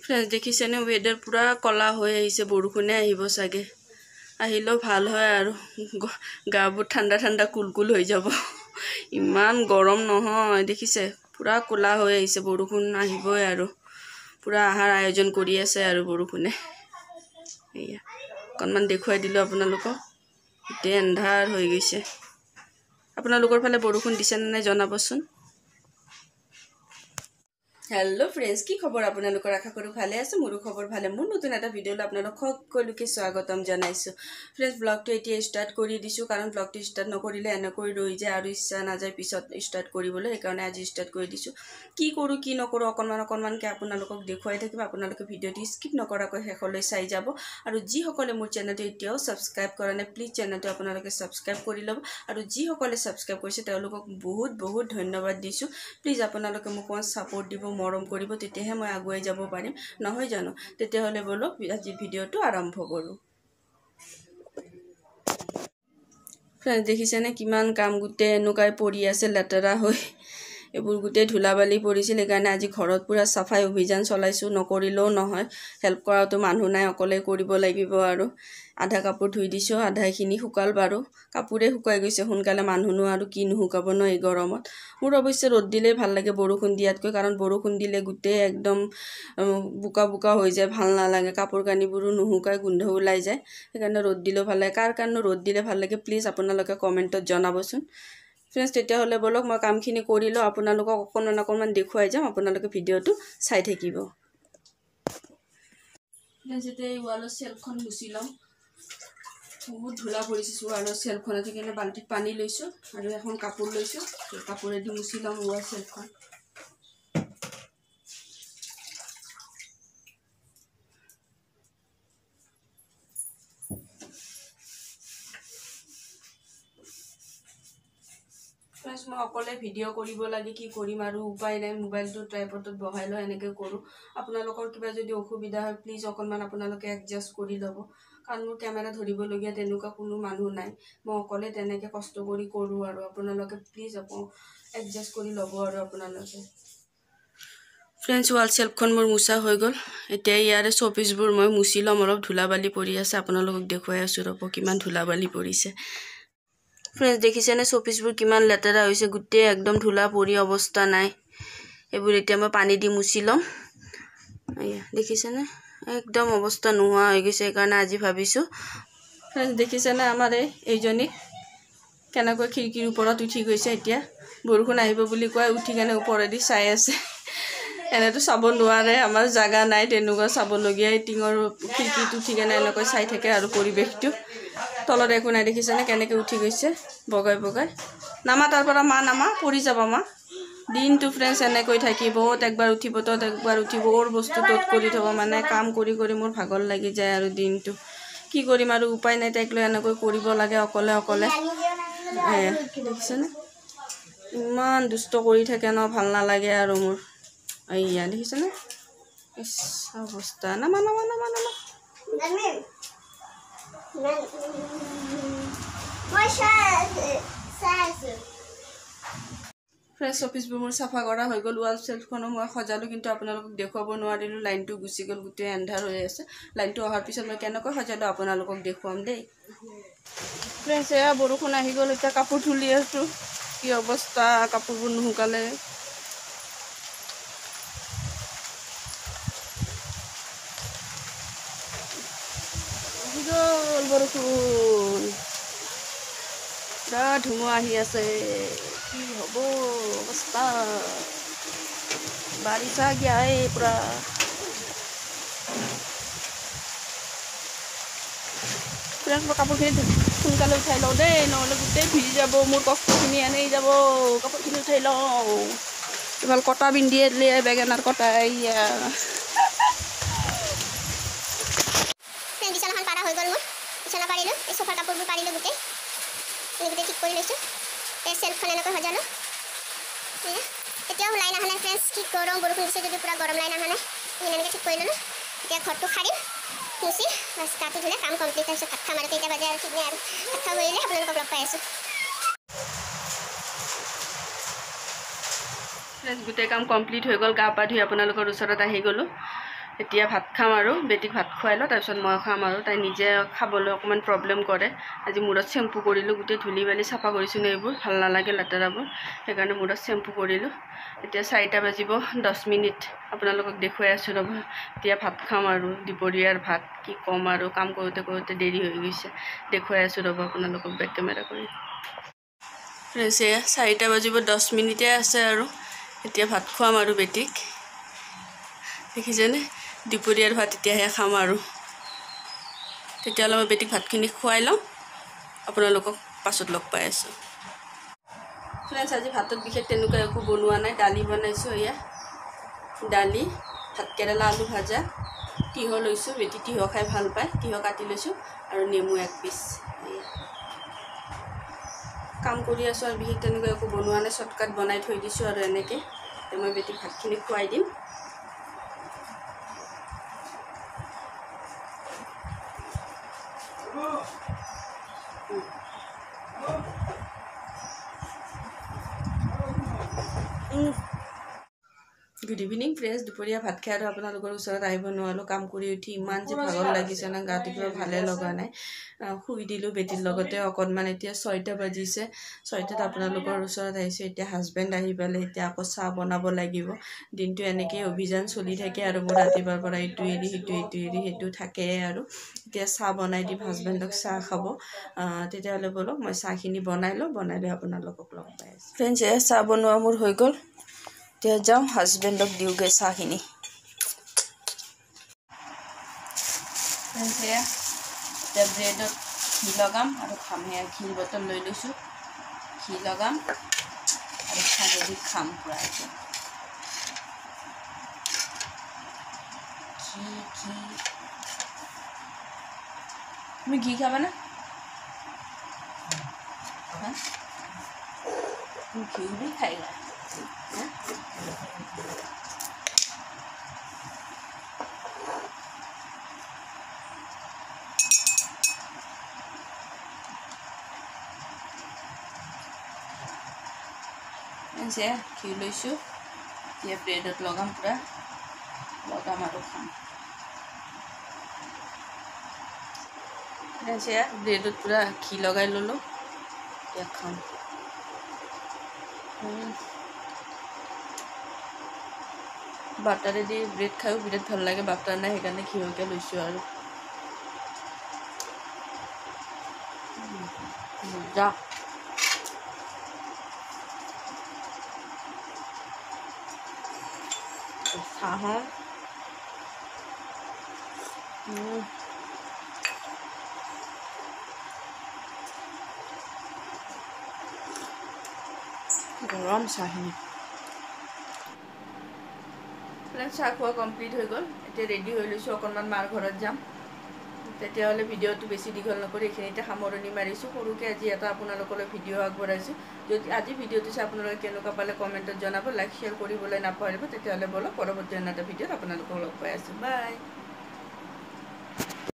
French দেখিছেনে ওয়েদাৰ পুৰা কলা হৈ আহিছে বৰষুণে আহিব চাগে আহিলেও ভাল হয় আৰু গাবোৰ ঠাণ্ডা ঠাণ্ডা কুলকুল হৈ যাব ইমান গৰম নহয় দেখিছে পুৰা কলা হৈ আহিছে বৰষুণ আহিবই আৰু পুৰা আহাৰ আয়োজন কৰি আছে আৰু বৰষুণে এয়া অকণমান দেখুৱাই দিলো আপোনালোকক গোটেই এন্ধাৰ হৈ গৈছে আপোনালোকৰ ফালে বৰষুণ দিছে নে নাই জনাবচোন हेलो फ्रेंड्स की खबर আপোনালোকৰ আশা কৰো ভালে আছে মোৰো খবৰ ভালে মোৰ নতুন এটা ভিডিঅ' আপোনালোক সকলোকে স্বাগতম জনাইছো फ्रेंड्स ব্লগটো এতিয়া ষ্টাৰ্ট কৰি দিছো কাৰণ ব্লগটো ষ্টাৰ্ট নকৰিলে এনেকৈ ৰৈ যায় আৰু ইচ্ছা নাযায় পিছত ষ্টাৰ্ট কৰিবলৈ সেইকাৰণে আজি ষ্টাৰ্ট কৰি দিছো কি কৰো কি নকৰো অকনমানকে আপোনালোকক দেখুৱাই থাকিম আপোনালোকে ভিডিঅ'টো স্কিপ নকৰাকৈ শেষলৈ চাই যাব আৰু যি সকলে মোৰ চেনেলটো এতিয়াও সাবস্ক্ৰাইব কৰা নাই প্লিজ চেনেলটো আপোনালোকে সাবস্ক্ৰাইব কৰি লব আৰু যি সকলে সাবস্ক্ৰাইব কৰিছে তেওঁলোকক বহুত বহুত ধন্যবাদ দিছো প্লিজ আপোনালোকে মোক সাপোৰ্ট দিব মৰম কৰিব তেতিয়াহে মই আগুৱাই যাব পাৰিম নহয় জানো তেতিয়াহলে বলক আজি ভিডিঅ'টো আৰম্ভ কৰো फ्रेंड्स দেখিছেনে কিমান কাম গুটে এনুকাই পৰি আছে লেতেৰা হৈ এবোৰ গুটে ধুলাবালি পৰিছিল কাৰণে আজি ঘৰত পুৰা সাফাই অভিযান চলাইছো নকৰিলেও নহয় হেল্প কৰাটো মানুহ নাই অকলে কৰিব লাগিব আৰু আধা কাপোৰ ধুই দিছো আধাখিনি শুকাল বাৰু কাপোৰে শুকাই গৈছে সোনকালে মানুহনো আৰু কি নুহুকাব ন এই গৰমত মোৰ অৱশ্যে ৰ'দ দিলে ভাল লাগে বৰষুণ দিয়াতকৈ কাৰণ বৰষুণ দিলে গুটে একদম বুকা বুকা হৈ যায় ভাল নালাগে কাপোৰ কানিবোৰো নুহুকাই গোন্ধ ওলাই যায় সেইকাৰণে ৰ'দ দিলেও ভাল লাগে কাৰ কাৰণে ৰ'দ দিলে ভাল লাগে প্লিজ আপোনালোকে কমেন্টত জনাবচোন फ्रेंड्स তেতিয়া হলে বলক মই কামখিনি কৰিলো আপোনালোকক অকণমান দেখুৱাই যাম আপোনালোকে ভিডিঅ'টো চাই থাকিব फ्रेंड्स এতিয়া এই ওয়ালৰ সেলফখন মুছি লম বহুত ধুলা পৰিছে ওয়ালৰ সেলফখনত থেকে বালতিত পানী লৈছো আৰু এখন কাপোৰ লৈছো কাপোৰেদি মুছি লম ওয়াল সেলফখন फ्रेंड्स মই অকলে ভিডিঅ' কৰিব লাগে কি কৰিম আৰু উপায় নাই মোবাইলটো ট্ৰাইপডত বহাই লৈ এনেকৈ কৰো আপোনালোকৰ কিবা যদি অসুবিধা হয় প্লিজ অকণমান আপোনালোকে এডজাস্ট কৰি লব কাৰণ মোৰ কেমেৰা ধৰিব লগিয়া তেনেকুৱা কোনো মানুহ নাই মই অকলে তেনেকৈ কষ্ট কৰি কৰো আৰু আপোনালোকে প্লিজ এডজাস্ট কৰি লব আৰু আপোনালোকে फ्रेंड्स ওয়াল সেলফখন মোৰ মুছা হৈ গল এতিয়া ইয়াৰে শোপিসবোৰ মই মুছি লম অলপ ধুলাবালি পৰি আছে আপোনালোকক দেখুৱাই আছো ৰব কিমান ধুলাবালি পৰিছে फ्रेंड्स দেখিছেনে শোপিসবোৰ কিমান লেতেৰা হৈছে গুটে একদম ধুলা পৰি অৱস্থা নাই এবোৰ এতিয়া মই পানী দি মুছি লম আয়া দেখিছেনে একদম অৱস্থা নোহোৱা হৈ গৈছে কাৰণে আজি ভাবিছো फ्रेंड्स দেখিছেনে আমাৰ এইজনী কেনেকৈ খিৰকিৰ ওপৰত উঠি গৈছে এতিয়া বৰষুণ আহিব বুলি কয় উঠি কেনে ওপৰেদি চাই আছে এনেটো চাব নোৱাৰে আমাৰ জাগা নাই তেনেকুৱা চাব লগিয়া টিঙৰ খিৰকিত উঠি কেনে এনেকৈ চাই থাকে আৰু পৰিবেশটো তলত একো নাই দেখিছেনে কেনেকৈ উঠি গৈছে বগাই বগাই নামা তাৰ পৰা মা নামা পৰি যাব মা দিনটো फ्रेंड्स এনেকৈ থাকি বহুত একবাৰ উঠিব তত একবাৰ উঠিব ওৰ বস্তু তত কৰি থব মানে কাম কৰি কৰি মোৰ ভাগৰ লাগি যায় আৰু দিনটো কি কৰিম আৰু উপায় নাই তাইক লৈ এনেকৈ কৰিব লাগে অকলে অকলে দেখিছেনে ইমান দুষ্ট কৰি থাকে ন ভাল নালাগে আৰু মোৰ আইয়া দেখিছেনে ইস অৱস্থা নামা নামা নামা নামা फ्रेश অফিসবোৰ মোৰ সাফা কৰা হৈ গল ওয়াল সেলফখনো মই সজালো কিন্তু আপোনালোকক দেখুৱাব নোৱাৰিলো লাইনটো গুচি গল গুটে এন্ধাৰ হৈ আছে লাইনটো অহাৰ পিছত মই কেনেকৈ সজালো আপোনালোকক দেখুৱাম দেই फ्रेंड्स এয়া বৰষুণ আহি গল এতিয়া কাপোৰ ধুলি আছো কি অৱস্থা কাপোৰবোৰ নুহুকালে বৰষুণ ধুমুহা আহি আছে কি হব অৱস্থা বাৰিষ आ गया है पूरा फ्रेंड्स মই কাপোৰখিনি সোনকালে উঠাই লওঁ দেই নহ'লে গোটেই ভিজি যাব মোৰ কষ্টখিনি এনেই যাব কাপোৰখিনি উঠাই লওঁ ইফাল কটা বিন্দিয়ে দিলে বেগেনাৰ কটা ইয়া বিছনাখন পাৰা হৈ গ'ল মোৰ বিছনা পাৰিলোঁ এই সোফাৰ কাপোৰবোৰ পাৰিলোঁ গোটেই ঠিক কৰি লৈছোঁ এই সেলফখন এনেকৈ সজালোঁ এতিয়াও লাইন অহা নাই फ्रेंड्स কি গৰম বৰষুণ দিছে যদি পুৰা গৰম লাইন অহা নাই এনেকৈ ঠিক কৰি ল'লোঁ এতিয়া ঘৰটো সাৰিম মুচি বাছ কাটি ধুলে কাম কমপ্লিট তাৰপিছত ভাত খাম আৰু কেইটা বাজে আৰু ঠিক নাই আৰু ভাত খাব কৰিলে আপোনালোকক লগ পাই আছোঁ फ्रेंड्स গোটেই কাম কমপ্লিট হৈ গ'ল গা পা ধুই আপোনালোকৰ ওচৰত আহি গ'লোঁ এতিয়া ভাত খাম আৰু বেটিক ভাত খুৱাই লওঁ তাৰপিছত মই খাম আৰু তাই নিজে খাবলৈ অকণমান প্ৰব্লেম কৰে আজি মূৰত চেম্পু কৰিলোঁ গোটেই ধূলি বালি চাফা কৰিছোঁ এইবোৰ ভাল নালাগে লেতেৰাবোৰ সেইকাৰণে মূৰত চেম্পু কৰিলোঁ এতিয়া 4টা বাজিব 10 মিনিট আপোনালোকক দেখুৱাই আছোঁ ৰ'ব এতিয়া ভাত খাম আৰু দুপৰীয়াৰ ভাত কি ক'ম আৰু কাম কৰোঁতে কৰোঁতে দেৰি হৈ গৈছে দেখুৱাই আছোঁ ৰ'ব আপোনালোকক বেক কেমেৰা কৰি ফ্ৰেণ্ডছে 4টা বাজিব 10 মিনিটে আছে আৰু এতিয়া ভাত খুৱাম আৰু বেটিক দেখিছেনে দুপৰীয়াৰ ভাত এতিয়াহে খাম আৰু তেতিয়াহ'লে মই বেটিক ভাতখিনি খুৱাই লওঁ আপোনালোকক পাছত লগ পাই আছোঁ ফ্ৰেণ্ডছ আজি ভাতত বিশেষ তেনেকুৱা একো বনোৱা নাই দালি বনাইছোঁ এয়া দালি ভাতকেৰেলা আলু ভাজা তিঁহ লৈছোঁ বেটি তিঁহ খাই ভাল পায় তিঁহ কাটি লৈছোঁ আৰু নেমু 1 পিচ কাম কৰি আছোঁ আৰু বিশেষ তেনেকুৱা একো বনোৱা নাই শৰ্টকাট বনাই থৈ দিছোঁ আৰু এনেকৈ মই বেটিক ভাতখিনি খুৱাই দিম গুড ইভিনিং ফ্ৰেণ্ডছ দুপৰীয়া ভাত খাই আৰু আপোনালোকৰ ওচৰত আহিব নোৱাৰিলোঁ কাম কৰি উঠি ইমান যে ভাগৰ লাগিছে না গাটো কিবা ভালে লগা নাই শুই দিলোঁ বেটিৰ লগতে অকণমান এতিয়া 6টা বাজিছে 6টাত আপোনালোকৰ ওচৰত আহিছোঁ এতিয়া হাজবেণ্ড আহি পালে এতিয়া আকৌ চাহ বনাব লাগিব দিনটো এনেকৈ অভিযান চলি থাকে আৰু মোৰ ৰাতিপুৱাৰ পৰা ইটো এৰি সেইটো থাকেই আৰু এতিয়া চাহ বনাই দিম হাজবেণ্ডক চাহ খাব তেতিয়াহ'লে ব'লক মই চাহখিনি বনাই লওঁ বনাই লৈ আপোনালোকক লগ পাই আছোঁ ফ্ৰেণ্ডছ এয়া চাহ বনোৱা মোৰ হৈ গ'ল এতিয়া যাওঁ হাজবেণ্ডক দিওঁগৈ চাহখিনি এতিয়া ব্ৰেডত ঘি লগাম আৰু খাম সেয়া ঘিৰ বটল লৈ লৈছোঁ ঘি লগাম আৰু চাহেদি খাম পূৰা ঘি তুমি ঘি খাবা না তুমি ঘি भी खाएगा যে ঘি লৈছোঁ এতিয়া ব্ৰেডত লগাম পূৰা লগাম আৰু খাম ব্ৰেডত পূৰা ঘি লগাই ল'লোঁ এতিয়া খাম বাটাৰেদি ব্ৰেড খায়ো বিৰাট ভাল লাগে বাটাৰ নাই সেইকাৰণে ঘিউকে লৈছোঁ আৰু যা চাহৰ গৰম চাহখিনি চাহ খোৱা কমপ্লিট হৈ গ'ল এতিয়া ৰেডি হৈ লৈছোঁ অকণমান মাৰ ঘৰত যাম তেতিয়াহ'লে ভিডিঅ'টো বেছি দীঘল নকৰি এইখিনিতে সামৰণি মাৰিছোঁ সৰুকৈ আজি এটা আপোনালোকলৈ ভিডিঅ' আগবঢ়াইছোঁ যদি আজি ভিডিঅ'টো চাই আপোনালোকে কেনেকুৱা পালে কমেণ্টত জনাব লাইক শ্বেয়াৰ কৰিবলৈ নাপাহৰিব তেতিয়াহ'লে ব'লক পৰৱৰ্তী এটা ভিডিঅ'ত আপোনালোকক লগ পাই আছোঁ বাই